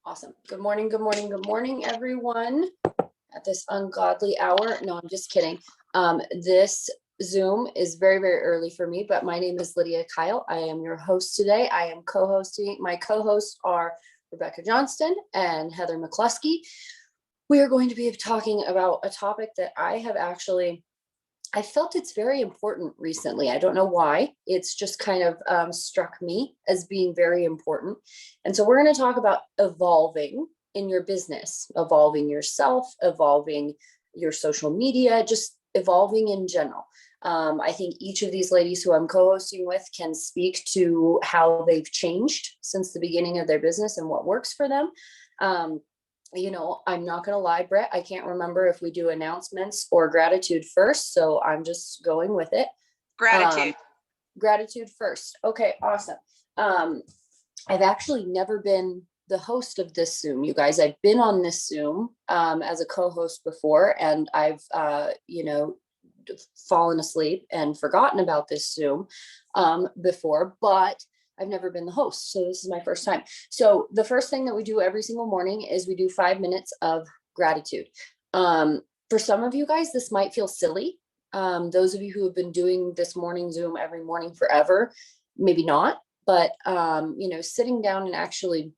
Awesome. Good morning, good morning, good morning, everyone. At this ungodly hour. No, I'm just kidding. This Zoom is very, very early for me, but my name is Lydia Kyle. I am your host today. I am co-hosting. My co-hosts are Rebecca Johnston and Heather McCluskey. We are going to be talking about a topic that I felt it's very important recently. I don't know why. It's just kind of struck me as being very important. And so we're going to talk about evolving in your business, evolving yourself, evolving your social media, just evolving in general. I think each of these ladies who I'm co-hosting with can speak to how they've changed since the beginning of their business and what works for them. I'm not going to lie, Brett, I can't remember if we do announcements or gratitude first. So I'm just going with it. Gratitude first. Okay, awesome. I've actually never been the host of this Zoom, you guys. I've been on this Zoom as a co-host before, and I've, fallen asleep and forgotten about this Zoom before, but I've never been the host. So this is my first time. So the first thing that we do every single morning is we do 5 minutes of gratitude. For some of you guys, this might feel silly. Those of you who have been doing this morning Zoom every morning forever, maybe not, but, sitting down and actually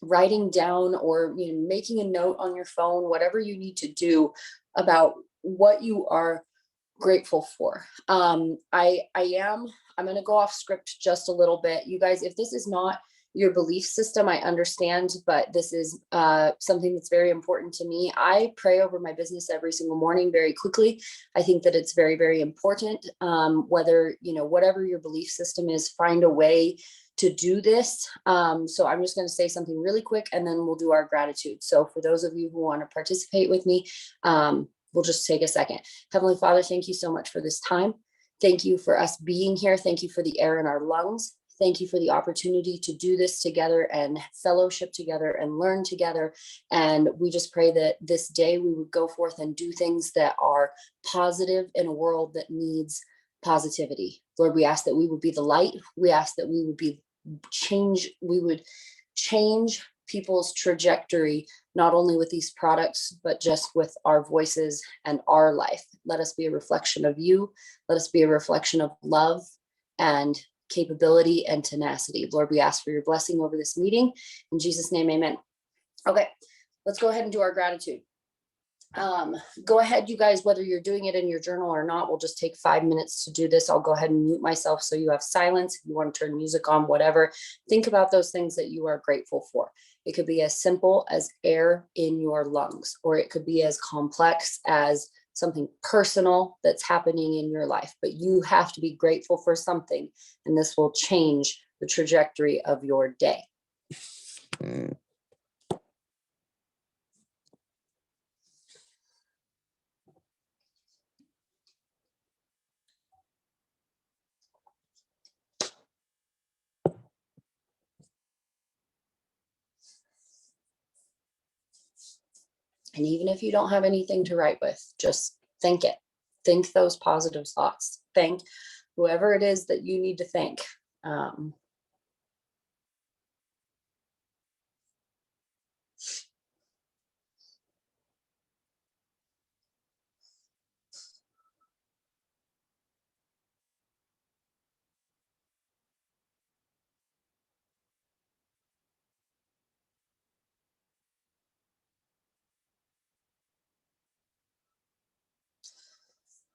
writing down or making a note on your phone, whatever you need to do about what you are grateful for. I'm going to go off script just a little bit. You guys, if this is not your belief system, I understand, but this is something that's very important to me. I pray over my business every single morning very quickly. I think that it's very, very important. Whatever your belief system is, find a way to do this. So I'm just going to say something really quick and then we'll do our gratitude. So for those of you who want to participate with me, we'll just take a second. Heavenly Father, thank you so much for this time. Thank you for us being here. Thank you for the air in our lungs. Thank you for the opportunity to do this together and fellowship together and learn together. And we just pray that this day we would go forth and do things that are positive in a world that needs positivity. Lord, we ask that we would be the light. We ask that we would change people's trajectory, not only with these products, but just with our voices and our life. Let us be a reflection of you. Let us be a reflection of love and capability and tenacity. Lord, we ask for your blessing over this meeting. In Jesus' name, amen. Okay, let's go ahead and do our gratitude. Go ahead, you guys, whether you're doing it in your journal or not, we'll just take 5 minutes to do this. I'll go ahead and mute myself so you have silence. If you want to turn music on, whatever, think about those things that you are grateful for. It could be as simple as air in your lungs, or it could be as complex as something personal that's happening in your life, but you have to be grateful for something, and this will change the trajectory of your day. And even if you don't have anything to write with, just think it. Think those positive thoughts. Thank whoever it is that you need to thank.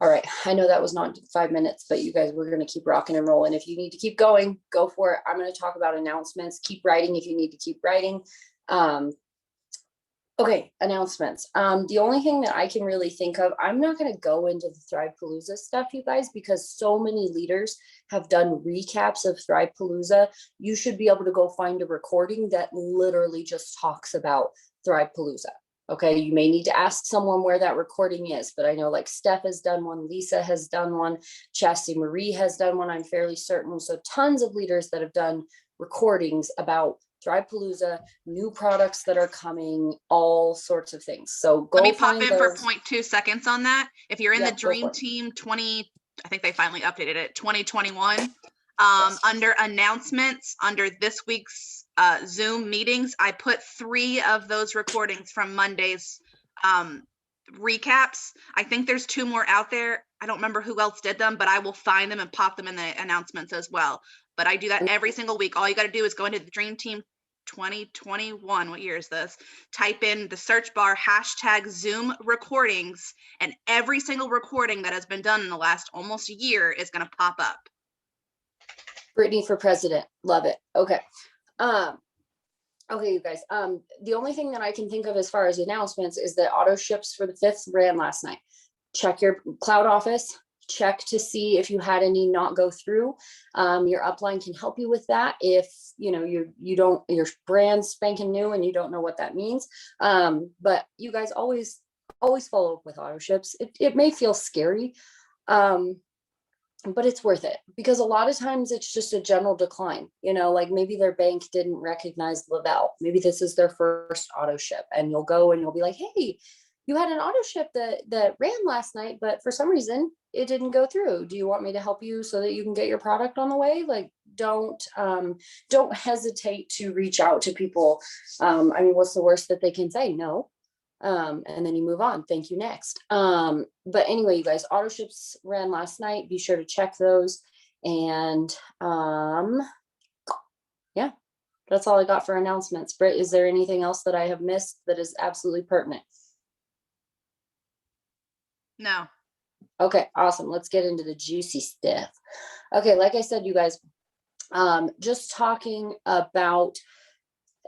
All right, I know that was not 5 minutes, but you guys, we're going to keep rocking and rolling. If you need to keep going, go for it. I'm going to talk about announcements. Keep writing if you need to keep writing. Okay, announcements. The only thing that I can really think of, I'm not going to go into the Thrivepalooza stuff, you guys, because so many leaders have done recaps of Thrivepalooza. You should be able to go find a recording that literally just talks about Thrivepalooza. Okay, you may need to ask someone where that recording is, but I know like Steph has done one, Lisa has done one, Chastity Marie has done one, I'm fairly certain. So tons of leaders that have done recordings about Thrivepalooza, new products that are coming, all sorts of things. So go. Let me pop in for 0.2 seconds on that. If you're in the Dream Team 20, I think they finally updated it, 2021, yes. Under announcements, under this week's Zoom meetings, I put 3 of those recordings from Monday's recaps. I think there's 2 more out there. I don't remember who else did them, but I will find them and pop them in the announcements as well. But I do that every single week. All you got to do is go into the Dream Team 2021. What year is this? Type in the search bar #Zoom recordings, and every single recording that has been done in the last almost a year is going to pop up. Brittany for president. Love it. Okay. Okay, you guys. The only thing that I can think of as far as announcements is that auto ships for the 5th ran last night. Check your cloud office, check to see if you had any not go through. Your upline can help you with that if you don't, your brand's spanking new and you don't know what that means. But you guys always follow up with auto ships. It may feel scary, but it's worth it, because a lot of times it's just a general decline, like maybe their bank didn't recognize Lavelle. Maybe this is their first auto ship, and you'll go and you'll be like, hey, you had an auto ship that ran last night, but for some reason it didn't go through. Do you want me to help you so that you can get your product on the way? Like, don't hesitate to reach out to people. I mean, what's the worst that they can say? No. And then you move on. Thank you, next. But anyway, you guys, auto ships ran last night. Be sure to check those. And yeah, that's all I got for announcements. Britt, is there anything else that I have missed that is absolutely pertinent? No. Okay, awesome. Let's get into the juicy stuff. Okay, like I said, you guys, just talking about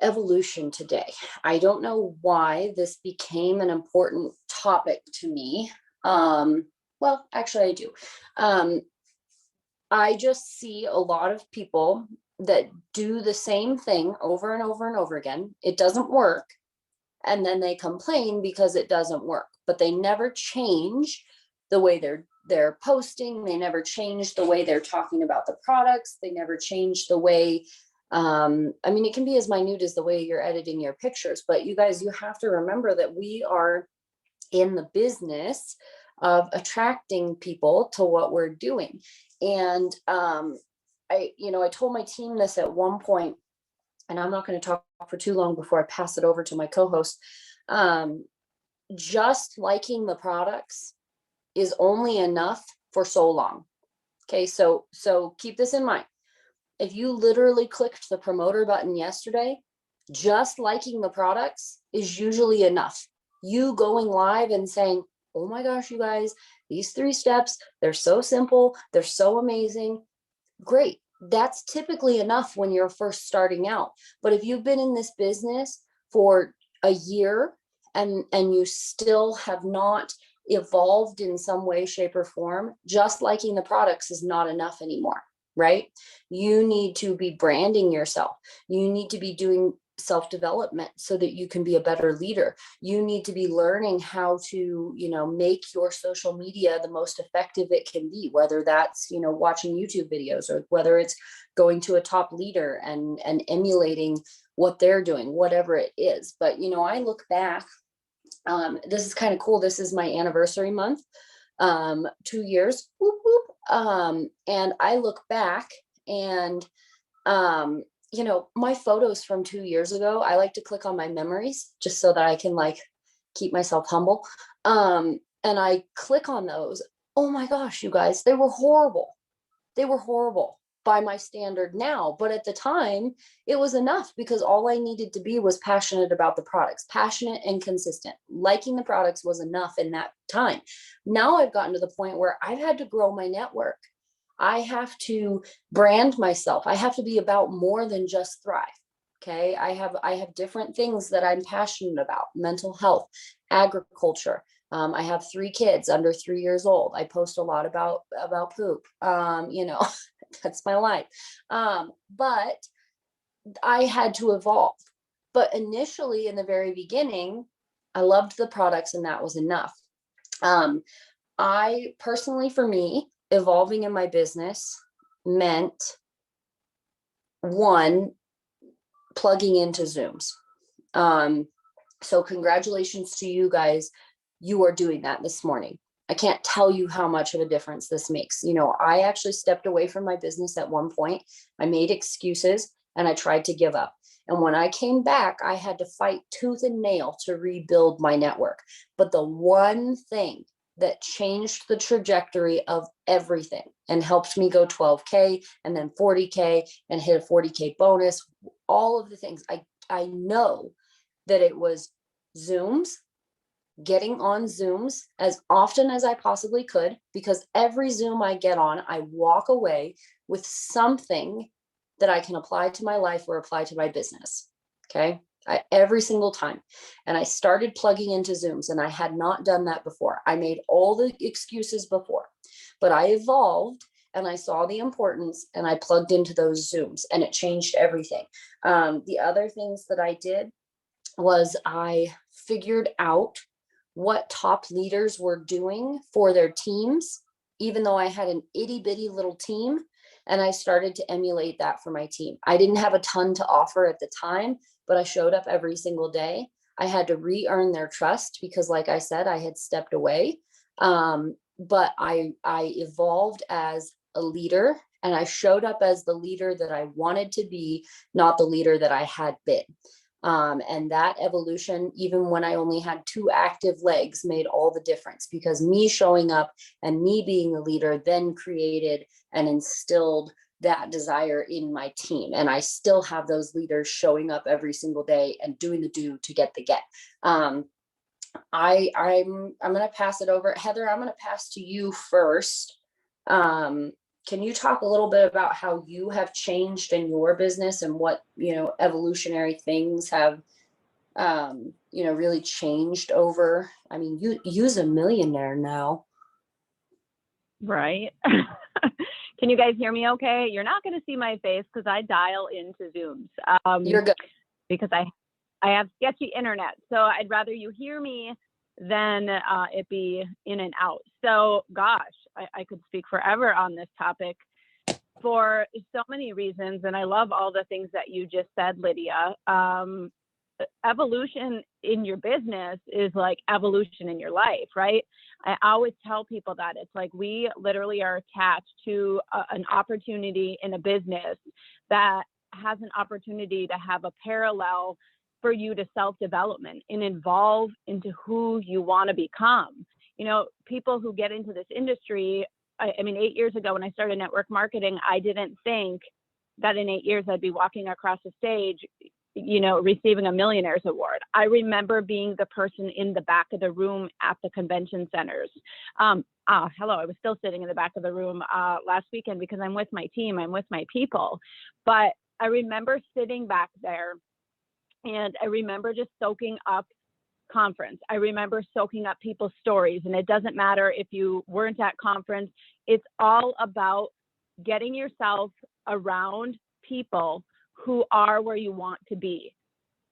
evolution today. I don't know why this became an important topic to me. Well, actually I do. I just see a lot of people that do the same thing over and over and over again. It doesn't work. And then they complain because it doesn't work, but they never change the way they're posting. They never change the way they're talking about the products. They never change the way, I mean, it can be as minute as the way you're editing your pictures, but you guys, you have to remember that we are in the business of attracting people to what we're doing. And I told my team this at one point, and I'm not going to talk for too long before I pass it over to my co-host. Just liking the products is only enough for so long. Okay, so keep this in mind. If you literally clicked the promoter button yesterday, just liking the products is usually enough. You going live and saying, oh my gosh, you guys, these 3 steps, they're so simple, they're so amazing. Great. That's typically enough when you're first starting out. But if you've been in this business for a year and you still have not evolved in some way, shape, or form, just liking the products is not enough anymore, right? You need to be branding yourself. You need to be doing self-development so that you can be a better leader. You need to be learning how to, make your social media the most effective it can be, whether that's, watching YouTube videos, or whether it's going to a top leader and emulating what they're doing, whatever it is. But, I look back, this is kind of cool. This is my anniversary month, 2 years. Whoop, whoop. And I look back and, my photos from 2 years ago, I like to click on my memories just so that I can keep myself humble. And I click on those. Oh my gosh, you guys, they were horrible. They were horrible by my standard now. But at the time, it was enough, because all I needed to be was passionate about the products, passionate and consistent. Liking the products was enough in that time. Now I've gotten to the point where I've had to grow my network. I have to brand myself. I have to be about more than just Thrive. Okay. I have different things that I'm passionate about: mental health, agriculture. I have 3 kids under 3 years old. I post a lot about poop. That's my life. But I had to evolve. But initially, in the very beginning, I loved the products and that was enough. I personally, for me, evolving in my business meant, 1, plugging into Zooms. So congratulations to you guys. You are doing that this morning. I can't tell you how much of a difference this makes. I actually stepped away from my business at one point. I made excuses and I tried to give up. And when I came back, I had to fight tooth and nail to rebuild my network. But the one thing that changed the trajectory of everything and helped me go 12K and then 40K and hit a 40K bonus, all of the things, I know that it was Zooms, getting on Zooms as often as I possibly could, because every Zoom I get on, I walk away with something that I can apply to my life or apply to my business. Okay. Every single time. And I started plugging into Zooms, and I had not done that before. I made all the excuses before, but I evolved and I saw the importance and I plugged into those Zooms, and it changed everything. The other things that I did was I figured out what top leaders were doing for their teams, even though I had an itty bitty little team. And I started to emulate that for my team. I didn't have a ton to offer at the time, but I showed up every single day. I had to re-earn their trust because, like I said, I had stepped away. But I evolved as a leader, and I showed up as the leader that I wanted to be, not the leader that I had been. And that evolution, even when I only had 2 active legs, made all the difference, because me showing up and me being a leader then created and instilled that desire in my team. And I still have those leaders showing up every single day and doing the do to get the get. I'm going to pass it over. Heather, I'm going to pass to you first. Can you talk a little bit about how you have changed in your business and what, evolutionary things have, really changed over? I mean, you's a millionaire now. Right. Can you guys hear me okay? You're not going to see my face because I dial into Zooms. You're good. Because I have sketchy internet. So I'd rather you hear me than it be in and out. So gosh, I could speak forever on this topic for so many reasons. And I love all the things that you just said, Lydia. Evolution in your business is like evolution in your life, right? I always tell people that it's like we literally are attached to an opportunity in a business that has an opportunity to have a parallel for you to self-development and evolve into who you want to become. People who get into this industry, I mean, 8 years ago when I started network marketing, I didn't think that in 8 years I'd be walking across the stage, receiving a millionaire's award. I remember being the person in the back of the room at the convention centers. Hello, I was still sitting in the back of the room last weekend because I'm with my team, I'm with my people. But I remember sitting back there, and I remember just soaking up conference. I remember soaking up people's stories, and it doesn't matter if you weren't at conference. It's all about getting yourself around people who are where you want to be.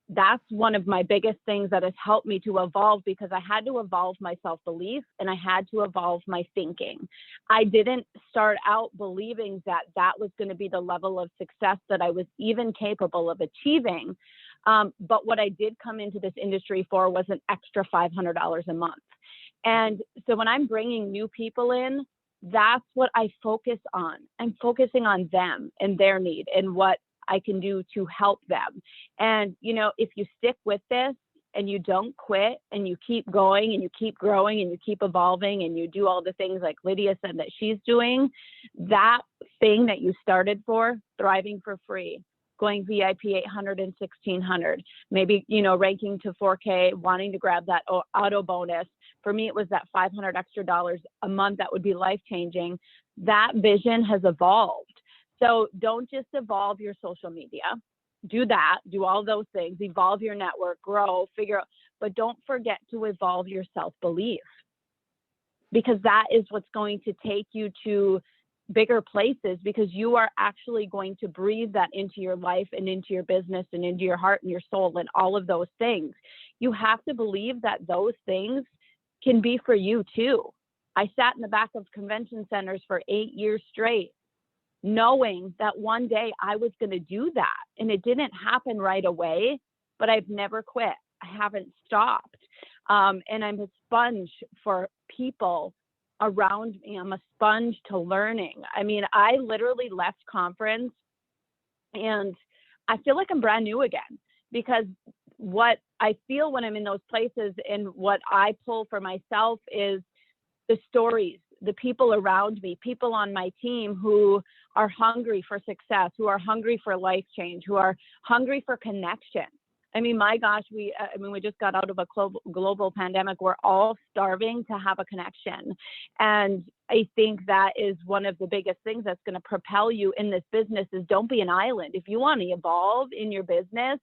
That's one of my biggest things that has helped me to evolve, because I had to evolve my self-belief and I had to evolve my thinking. I didn't start out believing that that was going to be the level of success that I was even capable of achieving. But what I did come into this industry for was an extra $500 a month. And so when I'm bringing new people in, that's what I focus on. I'm focusing on them and their need and what I can do to help them. And, if you stick with this and you don't quit and you keep going and you keep growing and you keep evolving and you do all the things like Lydia said that she's doing, that thing that you started for, thriving for free, going VIP 800 and 1600, maybe, ranking to 4K, wanting to grab that auto bonus. For me, it was that $500 extra dollars a month that would be life-changing. That vision has evolved. So don't just evolve your social media. Do that, do all those things, evolve your network, grow, figure out, but don't forget to evolve your self-belief, because that is what's going to take you to bigger places, because you are actually going to breathe that into your life and into your business and into your heart and your soul and all of those things. You have to believe that those things can be for you too. I sat in the back of convention centers for 8 years straight, knowing that one day I was going to do that. And it didn't happen right away, but I've never quit. I haven't stopped. And I'm a sponge for people around me. I'm a sponge to learning. I mean, I literally left conference and I feel like I'm brand new again, because what I feel when I'm in those places and what I pull for myself is the stories, the people around me, people on my team who are hungry for success, who are hungry for life change, who are hungry for connection. I mean, my gosh, we just got out of a global pandemic. We're all starving to have a connection. And I think that is one of the biggest things that's going to propel you in this business is don't be an island. If you want to evolve in your business,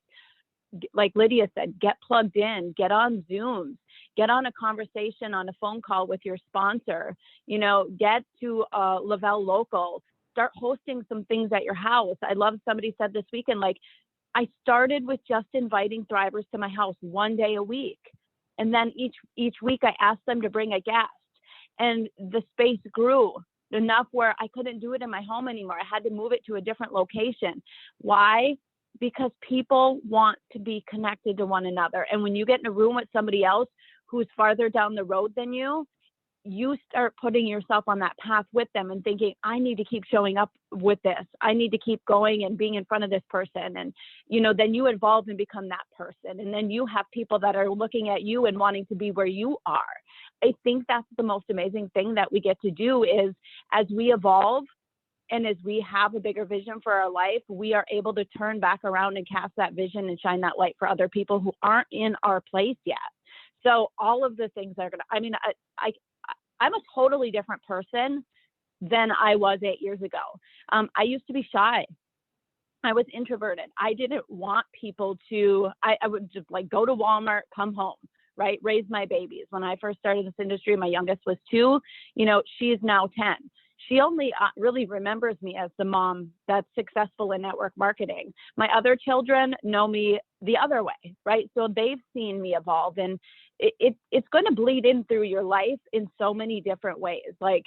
like Lydia said, get plugged in, get on Zooms, get on a conversation on a phone call with your sponsor, get to Lavelle Local, start hosting some things at your house. I love somebody said this weekend, like, I started with just inviting thrivers to my house one day a week. And then each week I asked them to bring a guest, and the space grew enough where I couldn't do it in my home anymore. I had to move it to a different location. Why? Because people want to be connected to one another. And when you get in a room with somebody else who's farther down the road than you start putting yourself on that path with them and thinking, I need to keep showing up with this. I need to keep going and being in front of this person. And, then you evolve and become that person. And then you have people that are looking at you and wanting to be where you are. I think that's the most amazing thing that we get to do is as we evolve, and as we have a bigger vision for our life, we are able to turn back around and cast that vision and shine that light for other people who aren't in our place yet. So all of the things are I'm a totally different person than I was 8 years ago. I used to be shy. I was introverted. I didn't want people to, I would just like go to Walmart, come home, right? Raise my babies. When I first started this industry, my youngest was 2, she is now 10. She only really remembers me as the mom that's successful in network marketing. My other children know me the other way, right? So they've seen me evolve, and it's going to bleed in through your life in so many different ways. Like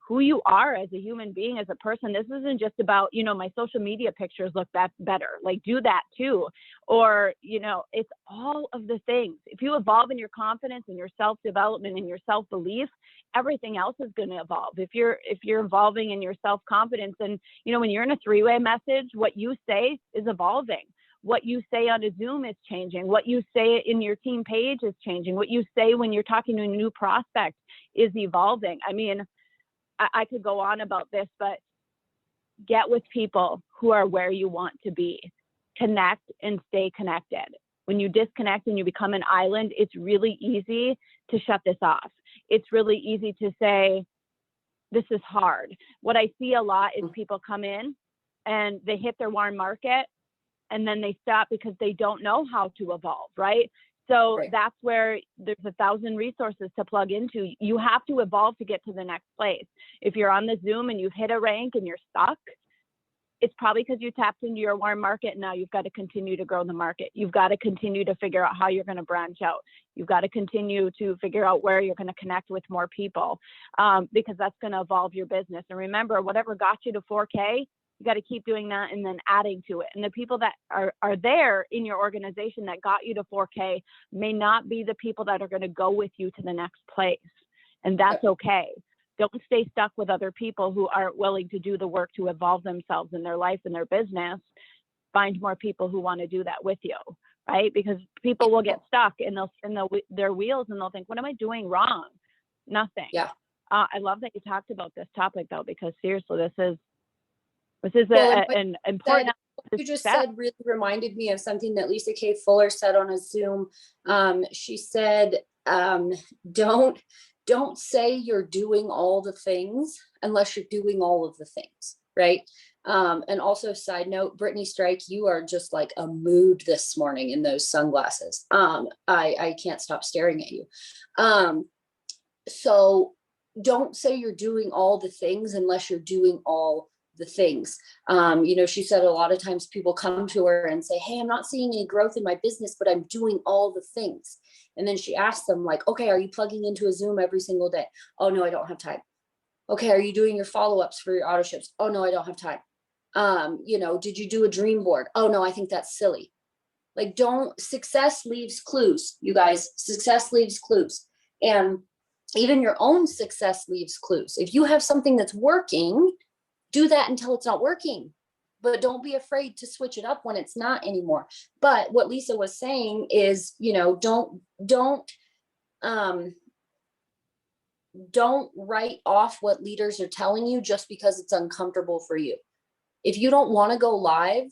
who you are as a human being, as a person. This isn't just about, my social media pictures look better. Like do that too. Or, it's all of the things. If you evolve in your confidence and your self-development and your self-belief, everything else is going to evolve. If you're evolving in your self-confidence, and, when you're in a 3-way message, what you say is evolving. What you say on a Zoom is changing. What you say in your team page is changing. What you say when you're talking to a new prospect is evolving. I mean, I could go on about this, but get with people who are where you want to be. Connect and stay connected. When you disconnect and you become an island, it's really easy to shut this off. It's really easy to say, this is hard. What I see a lot is people come in and they hit their warm market and then they stop because they don't know how to evolve, right? So that's where there's 1,000 resources to plug into. You have to evolve to get to the next place. If you're on the Zoom and you've hit a rank and you're stuck, it's probably because you tapped into your warm market. And now you've got to continue to grow the market. You've got to continue to figure out how you're going to branch out. You've got to continue to figure out where you're going to connect with more people, because that's going to evolve your business. And remember, whatever got you to 4K, you got to keep doing that and then adding to it. And the people that are there in your organization that got you to 4K may not be the people that are going to go with you to the next place. And that's okay. Don't stay stuck with other people who aren't willing to do the work to evolve themselves in their life and their business. Find more people who want to do that with you, right? Because people will get stuck in their wheels and they'll think, what am I doing wrong? Nothing. Yeah. I love that you talked about this topic though, because seriously, this is an important. What you just said really reminded me of something that Lisa K. Fuller said on a Zoom. She said, don't say you're doing all the things unless you're doing all of the things, right? And also, side note, Brittany Strike, you are just like a mood this morning in those sunglasses. I can't stop staring at you. So don't say you're doing all the things unless you're doing all the things. She said a lot of times people come to her and say, hey, I'm not seeing any growth in my business, but I'm doing all the things. And then she asked them like, okay, are you plugging into a Zoom every single day? Oh, no, I don't have time. Okay, are you doing your follow-ups for your auto ships? Oh, no, I don't have time. Did you do a dream board? Oh, no, I think that's silly. Like, success leaves clues, you guys. Success leaves clues. And even your own success leaves clues. If you have something that's working, do that until it's not working. but don't be afraid to switch it up when it's not anymore. But what Lisa was saying is, um, don't write off what leaders are telling you just because it's uncomfortable for you. If you don't want to go live,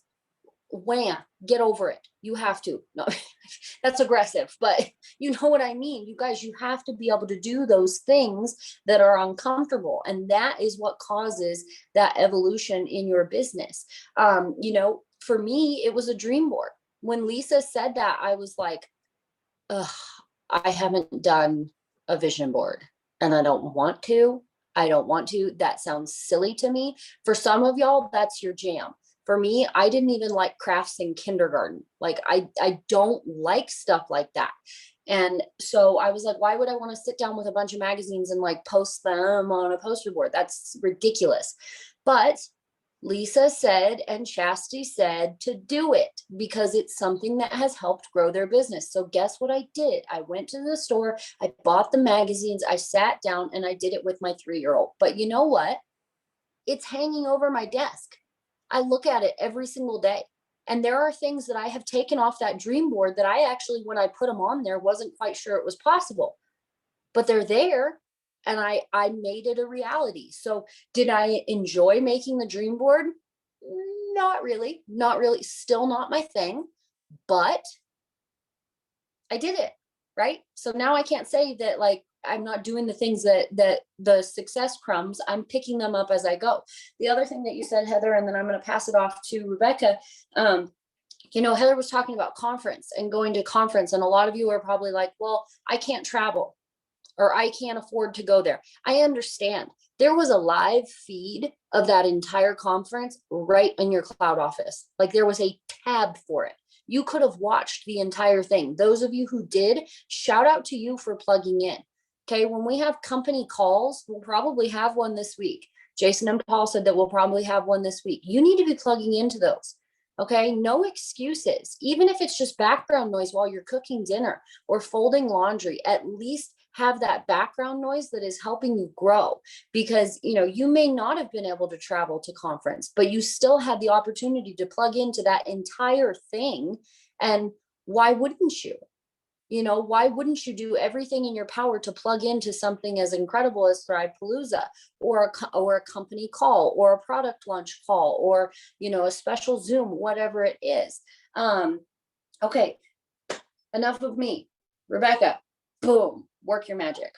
wham, get over it. You have to. No, that's aggressive, but you know what I mean. You guys, you have to be able to do those things that are uncomfortable. And that is what causes that evolution in your business. For me, it was a dream board. When Lisa said that, I was like, ugh, I haven't done a vision board and I don't want to. That sounds silly to me. For some of y'all, that's your jam. For me, I didn't even like crafts in kindergarten. Like I don't like stuff like that. And so I was like, why would I want to sit down with a bunch of magazines and like post them on a poster board? That's ridiculous. But Lisa said and Chastity said to do it because it's something that has helped grow their business. So guess what I did? I went to the store, I bought the magazines, I sat down and I did it with my 3-year-old. But you know what? It's hanging over my desk. I look at it every single day. And there are things that I have taken off that dream board that I actually, when I put them on there, wasn't quite sure it was possible. But they're there and I made it a reality. So did I enjoy making the dream board? Not really, still not my thing, but I did it, right? So now I can't say that like I'm not doing the things that the success crumbs, I'm picking them up as I go. The other thing that you said, Heather, and then I'm going to pass it off to Rebecca. Heather was talking about conference and going to conference, and a lot of you are probably like, well, I can't travel or I can't afford to go there. I understand. There was a live feed of that entire conference right in your cloud office. Like there was a tab for it. You could have watched the entire thing. Those of you who did, shout out to you for plugging in. Okay, when we have company calls, we'll probably have one this week. Jason and Paul said that we'll probably have one this week. You need to be plugging into those. Okay, no excuses. Even if it's just background noise while you're cooking dinner or folding laundry, at least have that background noise that is helping you grow, because you may not have been able to travel to conference, but you still had the opportunity to plug into that entire thing. And why wouldn't you? Why wouldn't you do everything in your power to plug into something as incredible as Thrive Palooza or a company call or a product launch call or, a special Zoom, whatever it is. Okay, enough of me. Rebecca, boom, work your magic.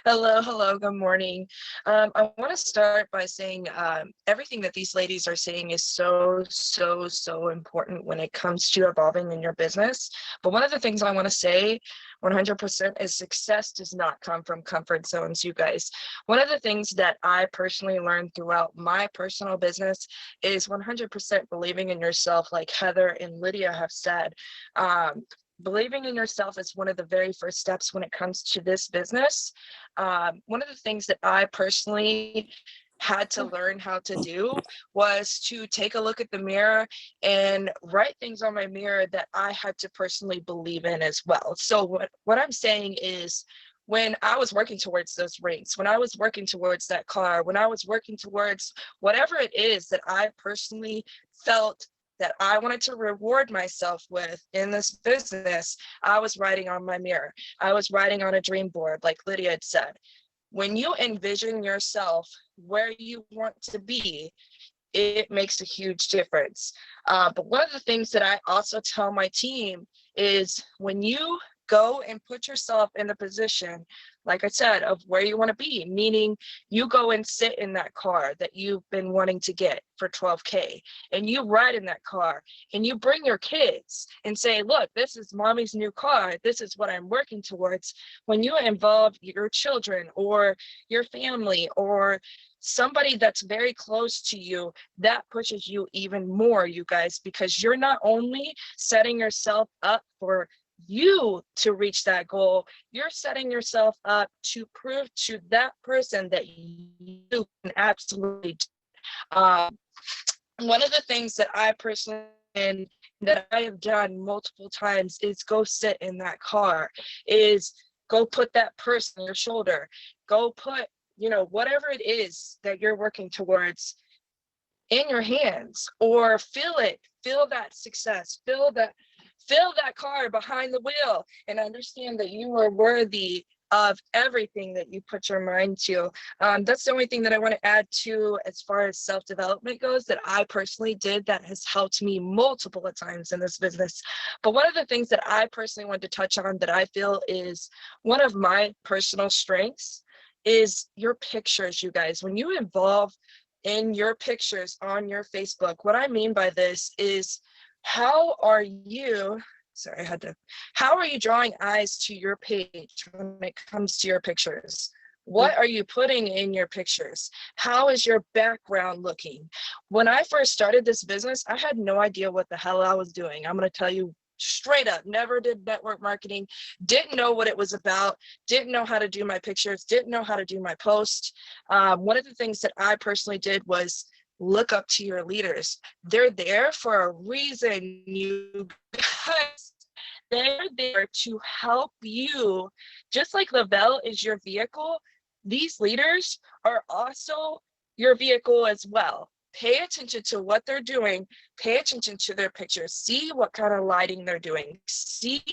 Hello, good morning. I want to start by saying everything that these ladies are saying is so important when it comes to evolving in your business. But one of the things I want to say 100% is success does not come from comfort zones, you guys. One of the things that I personally learned throughout my personal business is 100% believing in yourself, like Heather and Lydia have said. Believing in yourself is one of the very first steps when it comes to this business. One of the things that I personally had to learn how to do was to take a look at the mirror and write things on my mirror that I had to personally believe in as well. So what I'm saying is, when I was working towards those rings, when I was working towards that car, when I was working towards whatever it is that I personally felt that I wanted to reward myself with in this business, I was writing on my mirror. I was writing on a dream board, like Lydia had said. When you envision yourself where you want to be, it makes a huge difference. But one of the things that I also tell my team is, when you go and put yourself in the position, like I said, of where you want to be, meaning you go and sit in that car that you've been wanting to get for $12K, and you ride in that car and you bring your kids and say, look, this is mommy's new car. This is what I'm working towards. When you involve your children or your family or somebody that's very close to you, that pushes you even more, you guys, because you're not only setting yourself up for you to reach that goal, you're setting yourself up to prove to that person that you can absolutely do. One of the things that I personally and that I have done multiple times is go sit in that car, is go put that purse on your shoulder, go put, whatever it is that you're working towards, in your hands, or feel it, feel that success, feel that car behind the wheel, and understand that you are worthy of everything that you put your mind to. That's the only thing that I want to add to as far as self-development goes that I personally did that has helped me multiple times in this business. But one of the things that I personally want to touch on that I feel is one of my personal strengths is your pictures, you guys. When you involve in your pictures on your Facebook, what I mean by this is how are you drawing eyes to your page when it comes to your pictures? What are you putting in your pictures? How is your background looking? When I first started this business, I had no idea what the hell I was doing. I'm going to tell you straight up, never did network marketing, didn't know what it was about, didn't know how to do my pictures, didn't know how to do my post. One of the things that I personally did was look up to your leaders. They're there for a reason, you guys. They're there to help you. Just like Lavelle is your vehicle, these leaders are also your vehicle as well. Pay attention to what they're doing, pay attention to their pictures, see what kind of lighting they're doing, see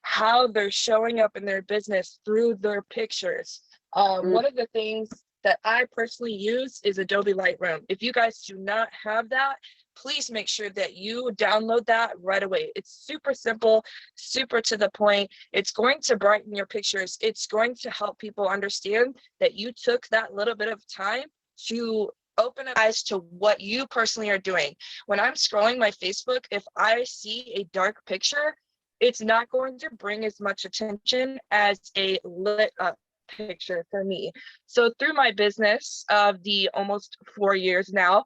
how they're showing up in their business through their pictures. One of the things that I personally use is Adobe Lightroom. If you guys do not have that, please make sure that you download that right away. It's super simple, super to the point. It's going to brighten your pictures. It's going to help people understand that you took that little bit of time to open up eyes to what you personally are doing. When I'm scrolling my Facebook, if I see a dark picture, it's not going to bring as much attention as a lit up picture for me. So through my business of the almost 4 years now,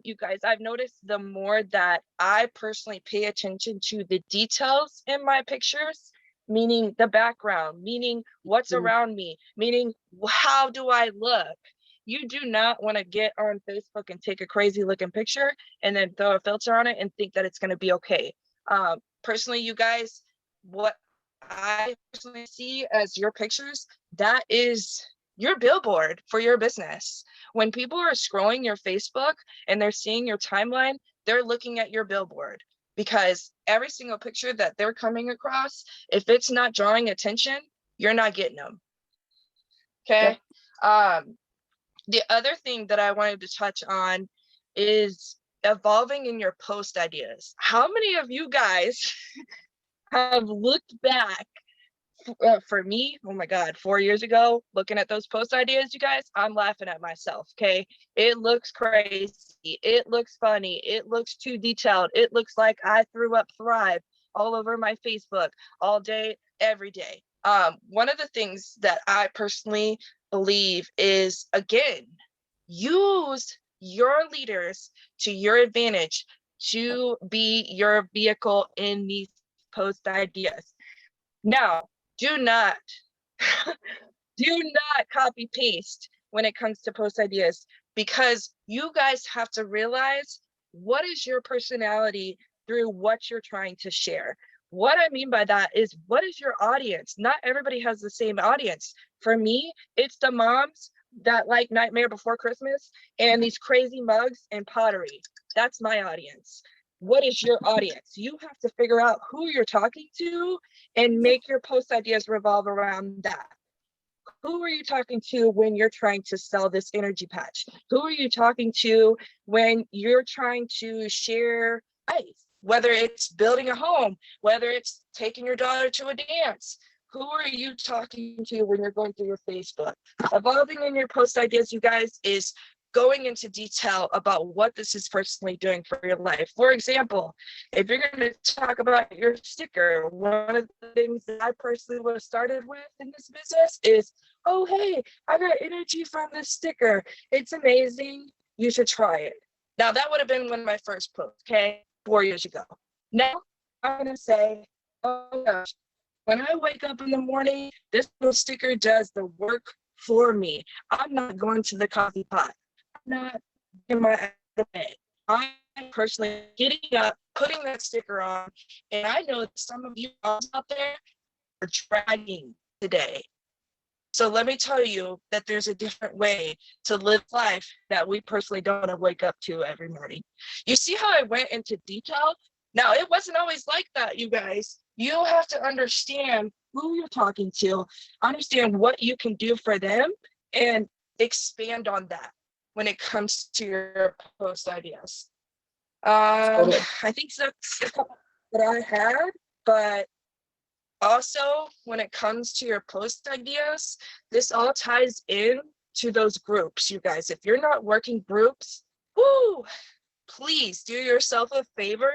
you guys, I've noticed the more that I personally pay attention to the details in my pictures, meaning the background, meaning what's around me, meaning how do I look? You do not want to get on Facebook and take a crazy looking picture and then throw a filter on it and think that it's going to be okay. Personally, you guys, what I personally see as your pictures, that is your billboard for your business. When people are scrolling your Facebook and they're seeing your timeline, they're looking at your billboard, because every single picture that they're coming across, if it's not drawing attention, you're not getting them. Okay. The other thing that I wanted to touch on is evolving in your post ideas. How many of you guys have looked back? For me, oh my God, 4 years ago, looking at those post ideas, you guys, I'm laughing at myself, okay? It looks crazy. It looks funny. It looks too detailed. It looks like I threw up Thrive all over my Facebook all day, every day. One of the things that I personally believe is, again, use your leaders to your advantage to be your vehicle in these post ideas. Now, do not copy paste when it comes to post ideas, because you guys have to realize what is your personality through what you're trying to share. What I mean by that is, what is your audience? Not everybody has the same audience. For me, it's the moms that like Nightmare Before Christmas and these crazy mugs and pottery. That's my audience. What is your audience? You have to figure out who you're talking to and make your post ideas revolve around that. Who are you talking to when you're trying to sell this energy patch? Who are you talking to when you're trying to share ice? Whether it's building a home, whether it's taking your daughter to a dance, who are you talking to when you're going through your Facebook? Evolving in your post ideas, you guys, is going into detail about what this is personally doing for your life. For example, if you're going to talk about your sticker, one of the things that I personally would have started with in this business is, oh, hey, I got energy from this sticker. It's amazing. You should try it. Now, that would have been one of my first posts, okay, 4 years ago. Now, I'm going to say, oh gosh, when I wake up in the morning, this little sticker does the work for me. I'm not going to the coffee pot. Not in my bed. I'm personally getting up, putting that sticker on, and I know that some of you out there are dragging today. So let me tell you that there's a different way to live life that we personally don't want to wake up to every morning. You see how I went into detail? Now, it wasn't always like that, you guys. You have to understand who you're talking to, understand what you can do for them, and expand on that when it comes to your post ideas. Totally. I think that's a couple that I had, but also when it comes to your post ideas, this all ties in to those groups, you guys. If you're not working groups, whoo, please do yourself a favor.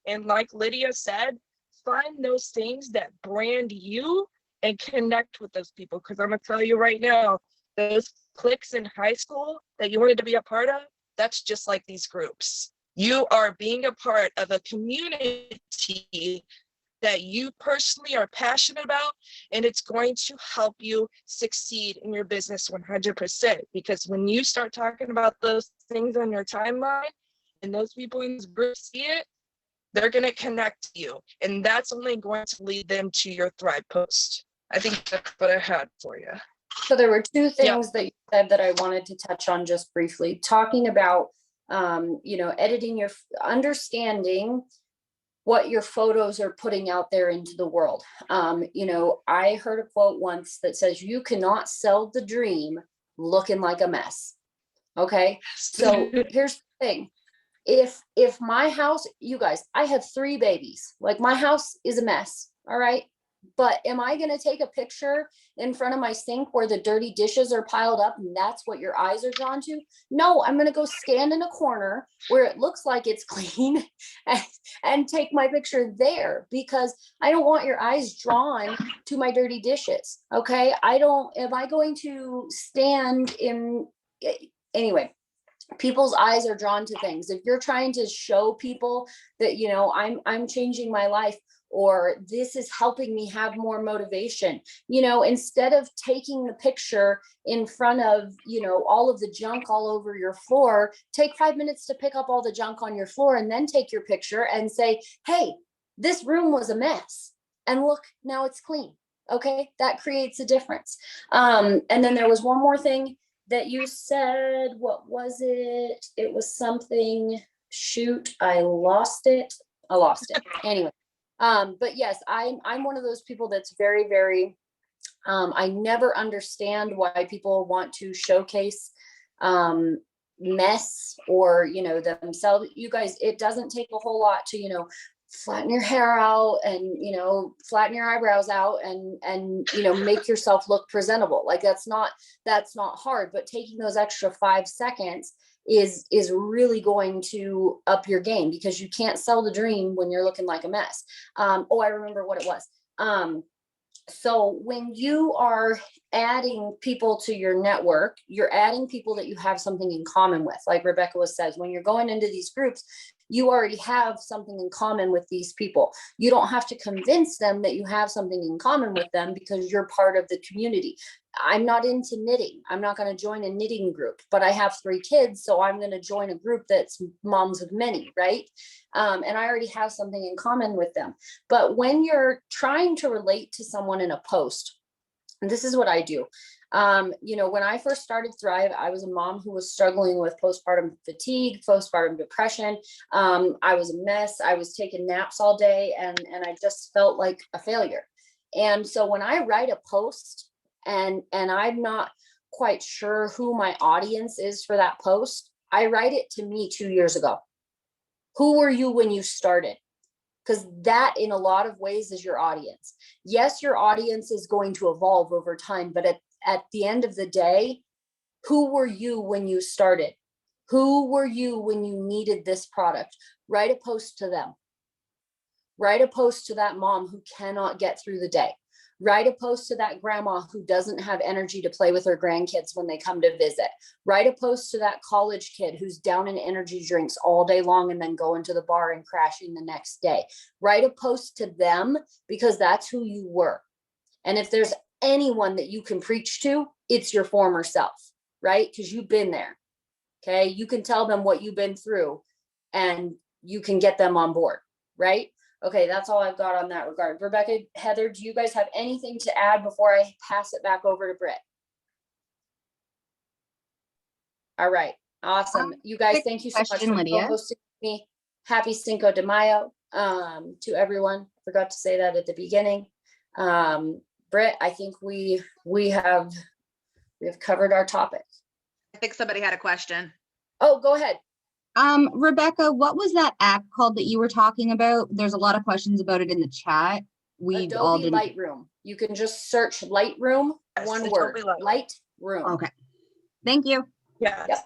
And like Lydia said, find those things that brand you and connect with those people. Because I'm going to tell you right now, those cliques in high school that you wanted to be a part of, that's just like these groups. You are being a part of a community that you personally are passionate about, and it's going to help you succeed in your business 100%. Because when you start talking about those things on your timeline and those people in this group see it, they're going to connect to you, and that's only going to lead them to your Thrive post. I think that's what I had for you. So there were two things that you said that I wanted to touch on just briefly, talking about, editing your, understanding what your photos are putting out there into the world. I heard a quote once that says, you cannot sell the dream looking like a mess. Okay. So here's the thing. If my house, you guys, I have 3 babies, like my house is a mess. All right. But am I going to take a picture in front of my sink where the dirty dishes are piled up and that's what your eyes are drawn to? No, I'm going to go stand in a corner where it looks like it's clean and take my picture there, because I don't want your eyes drawn to my dirty dishes. Okay. Am I going to stand in, anyway, people's eyes are drawn to things. If you're trying to show people that, I'm changing my life, or this is helping me have more motivation, instead of taking the picture in front of, all of the junk all over your floor, take 5 minutes to pick up all the junk on your floor and then take your picture and say, hey, this room was a mess. And look, now it's clean. Okay. That creates a difference. And then there was one more thing that you said. What was it? It was something, shoot, I lost it. Anyway. But yes, I'm one of those people that's very, very, I never understand why people want to showcase, mess or, themselves. You guys, it doesn't take a whole lot to, flatten your hair out and, flatten your eyebrows out and, make yourself look presentable. Like that's not hard, but taking those extra 5 seconds is really going to up your game, because you can't sell the dream when you're looking like a mess. I remember what it was. So when you are adding people to your network, you're adding people that you have something in common with. Like Rebecca says, when you're going into these groups, you already have something in common with these people. You don't have to convince them that you have something in common with them because you're part of the community. I'm not into knitting. I'm not going to join a knitting group, but I have 3 kids. So I'm going to join a group that's moms of many, right? And I already have something in common with them. But when you're trying to relate to someone in a post, and this is what I do. When I first started Thrive, I was a mom who was struggling with postpartum fatigue, postpartum depression. I was a mess. I was taking naps all day and I just felt like a failure. And so when I write a post and I'm not quite sure who my audience is for that post, I write it to me 2 years ago. Who were you when you started? Because that in a lot of ways is your audience. Yes, your audience is going to evolve over time, but at the end of the day, who were you when you started? Who were you when you needed this product? Write a post to them. Write a post to that mom who cannot get through the day. Write a post to that grandma who doesn't have energy to play with her grandkids when they come to visit. Write a post to that college kid who's down in energy drinks all day long and then going to the bar and crashing the next day. Write a post to them, because that's who you were. And if there's anyone that you can preach to, it's your former self, right? Because you've been there. Okay. You can tell them what you've been through and you can get them on board, right? Okay, that's all I've got on that regard. Rebecca, Heather, do you guys have anything to add before I pass it back over to Britt? All right, awesome. You guys, quick thank you so much question, for Lydia. co-hosting me. Happy Cinco de Mayo to everyone. Forgot to say that at the beginning. Britt, I think we have covered our topic. I think somebody had a question. Oh, go ahead. Rebecca, what was that app called that you were talking about? There's a lot of questions about it in the chat. We all Adobe didn't. Lightroom. You can just search Lightroom, Yes, one Adobe word, Lightroom. Okay. Thank you. Yes. Yep.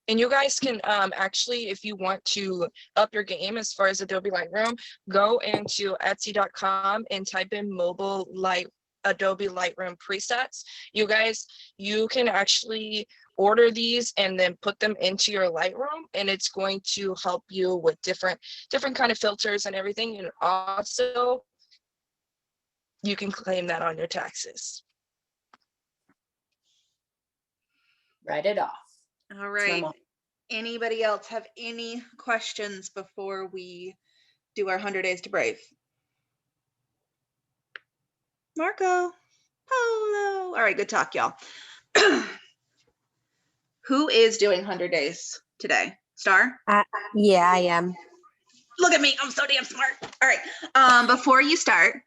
And you guys can actually, if you want to up your game as far as Adobe Lightroom, go into Etsy.com and type in mobile light Adobe Lightroom presets. You can actually order these and then put them into your Lightroom, and it's going to help you with different kind of filters and everything. And also, you can claim that on your taxes. Write it off. All right. Anybody else have any questions before we do our 100 Days to Brave? Marco, Polo. All right, good talk, y'all. Who is doing 100 Days today? Star? Yeah, I am. Look at me, I'm so damn smart. All right, before you start,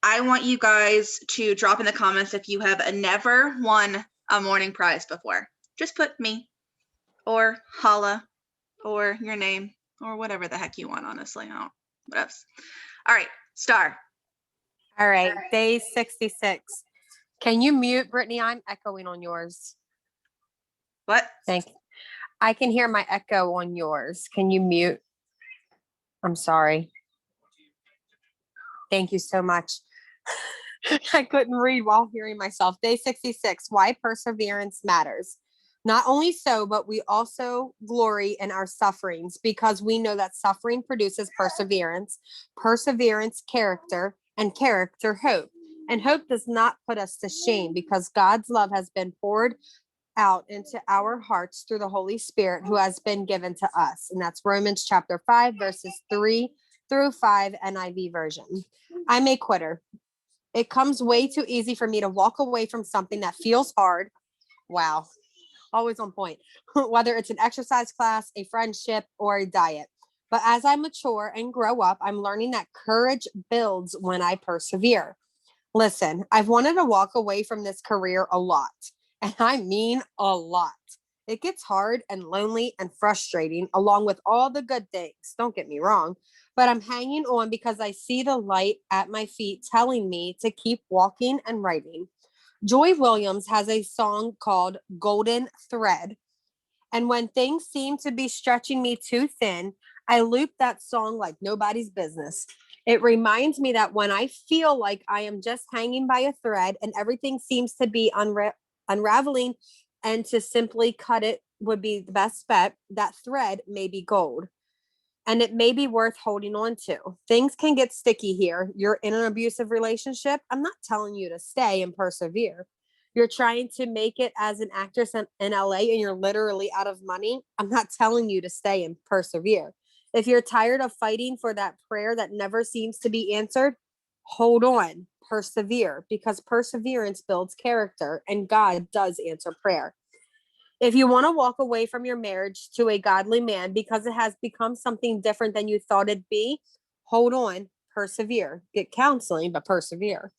I want you guys to drop in the comments if you have never won a morning prize before. Just put me or Hala or your name or whatever the heck you want, honestly. I don't, what else? All right, Star. All right, day 66. Can you mute, Brittany? I'm echoing on yours. What? Thank you. I can hear my echo on yours. Can you mute? I'm sorry. Thank you so much. I couldn't read while hearing myself. Day 66, why perseverance matters. Not only so, but we also glory in our sufferings because we know that suffering produces perseverance, perseverance, character, and character, hope. And hope does not put us to shame because God's love has been poured out into our hearts through the Holy Spirit who has been given to us. And that's Romans chapter 5, verses 3 through 5, NIV version. I'm a quitter. It comes way too easy for me to walk away from something that feels hard. Wow. Always on point, whether it's an exercise class, a friendship, or a diet. But as I mature and grow up, I'm learning that courage builds when I persevere. Listen, I've wanted to walk away from this career a lot, and I mean a lot. It gets hard and lonely and frustrating, along with all the good things. Don't get me wrong, but I'm hanging on because I see the light at my feet telling me to keep walking and writing. Joy Williams has a song called Golden Thread. And when things seem to be stretching me too thin, I loop that song like nobody's business. It reminds me that when I feel like I am just hanging by a thread and everything seems to be unraveling, and to simply cut it would be the best bet, that thread may be gold. And it may be worth holding on to. Things can get sticky here. You're in an abusive relationship. I'm not telling you to stay and persevere. You're trying to make it as an actress in LA and you're literally out of money. I'm not telling you to stay and persevere. If you're tired of fighting for that prayer that never seems to be answered, hold on, persevere, because perseverance builds character and God does answer prayer. If you want to walk away from your marriage to a godly man because it has become something different than you thought it'd be, hold on, persevere. Get counseling, but persevere.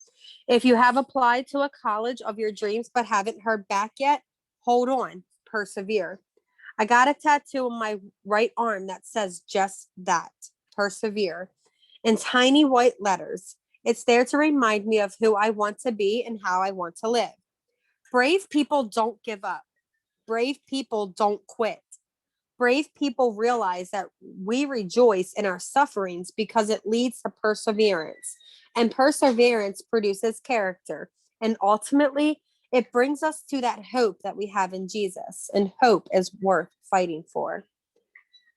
If you have applied to a college of your dreams but haven't heard back yet, hold on, persevere. I got a tattoo on my right arm that says just that, persevere, in tiny white letters. It's there to remind me of who I want to be and how I want to live. Brave people don't give up. Brave people don't quit. Brave people realize that we rejoice in our sufferings because it leads to perseverance, and perseverance produces character. And ultimately, it brings us to that hope that we have in Jesus, and hope is worth fighting for.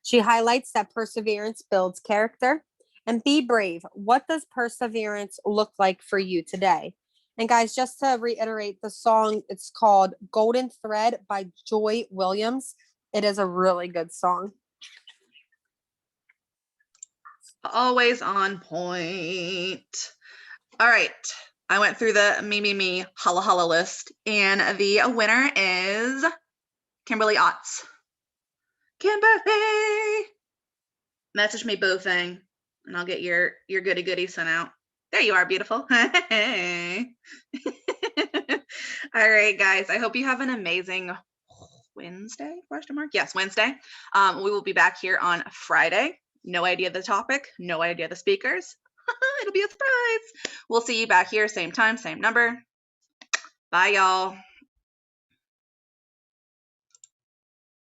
She highlights that perseverance builds character. And be brave. What does perseverance look like for you today? And guys, just to reiterate the song, it's called Golden Thread by Joy Williams. It is a really good song. Always on point. All right. I went through the me, holla holla list, and the winner is Kimberly Otts. Kimberly! Message me boo thing, and I'll get your goody goody sent out. There you are, beautiful. Hey. All right, guys. I hope you have an amazing Wednesday, question mark? Yes, Wednesday. We will be back here on Friday. No idea the topic, no idea the speakers. It'll be a surprise. We'll see you back here, same time, same number. Bye, y'all.